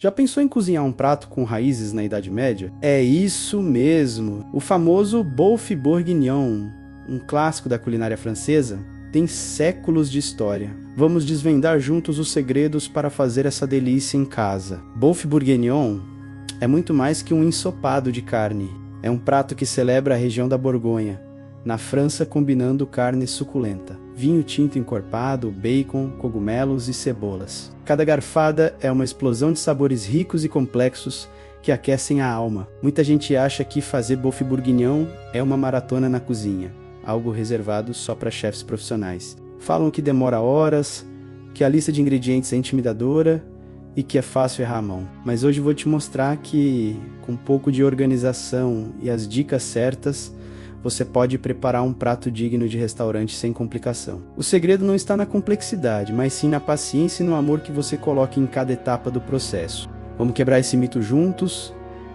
Já pensou em cozinhar um prato com raízes na Idade Média? É isso mesmo! O famoso boeuf bourguignon, um clássico da culinária francesa, tem séculos de história. Vamos desvendar juntos os segredos para fazer essa delícia em casa. Boeuf bourguignon é muito mais que um ensopado de carne. É um prato que celebra a região da Borgonha, na França, combinando carne suculenta, vinho tinto encorpado, bacon, cogumelos e cebolas. Cada garfada é uma explosão de sabores ricos e complexos que aquecem a alma. Muita gente acha que fazer boeuf bourguignon é uma maratona na cozinha, algo reservado só para chefes profissionais. Falam que demora horas, que a lista de ingredientes é intimidadora e que é fácil errar a mão. Mas hoje vou te mostrar que, com um pouco de organização e as dicas certas, você pode preparar um prato digno de restaurante sem complicação. O segredo não está na complexidade, mas sim na paciência e no amor que você coloca em cada etapa do processo. Vamos quebrar esse mito juntos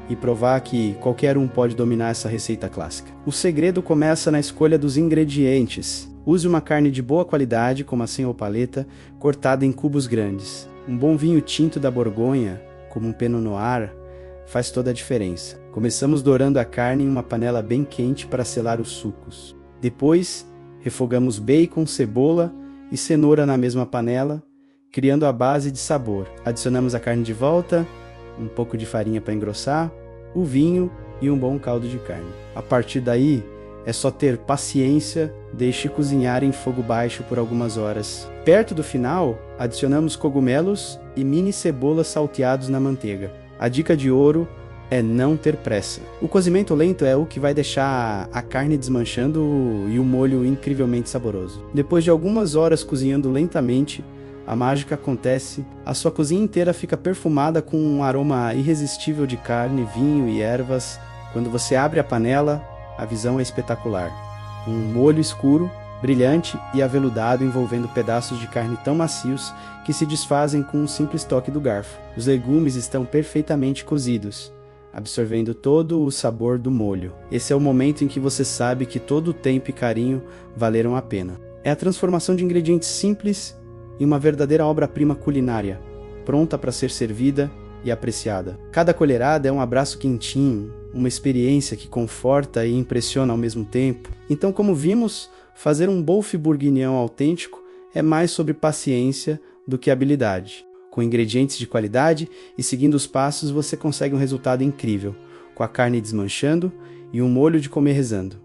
e provar que qualquer um pode dominar essa receita clássica. O segredo começa na escolha dos ingredientes. Use uma carne de boa qualidade, como a sem ou paleta, cortada em cubos grandes. Um bom vinho tinto da Borgonha, como um Pinot Noir, faz toda a diferença. Começamos dourando a carne em uma panela bem quente para selar os sucos. Depois, refogamos bacon, cebola e cenoura na mesma panela, criando a base de sabor. Adicionamos a carne de volta, um pouco de farinha para engrossar, o vinho e um bom caldo de carne. A partir daí, é só ter paciência, deixe cozinhar em fogo baixo por algumas horas. Perto do final, adicionamos cogumelos e mini cebolas salteados na manteiga. A dica de ouro é não ter pressa. O cozimento lento é o que vai deixar a carne desmanchando e o molho incrivelmente saboroso. Depois de algumas horas cozinhando lentamente, a mágica acontece. A sua cozinha inteira fica perfumada com um aroma irresistível de carne, vinho e ervas. Quando você abre a panela, a visão é espetacular. Um molho escuro, brilhante e aveludado envolvendo pedaços de carne tão macios que se desfazem com um simples toque do garfo. Os legumes estão perfeitamente cozidos, absorvendo todo o sabor do molho. Esse é o momento em que você sabe que todo o tempo e carinho valeram a pena. É a transformação de ingredientes simples em uma verdadeira obra-prima culinária, pronta para ser servida e apreciada. Cada colherada é um abraço quentinho, uma experiência que conforta e impressiona ao mesmo tempo. Então, como vimos, fazer um boeuf bourguignon autêntico é mais sobre paciência do que habilidade. Com ingredientes de qualidade e seguindo os passos, você consegue um resultado incrível, com a carne desmanchando e um molho de comer rezando.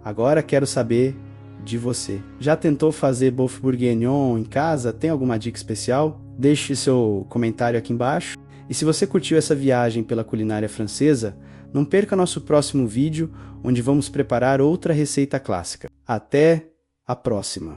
Agora quero saber de você. Já tentou fazer boeuf bourguignon em casa? Tem alguma dica especial? Deixe seu comentário aqui embaixo. E se você curtiu essa viagem pela culinária francesa, não perca nosso próximo vídeo, onde vamos preparar outra receita clássica. Até a próxima!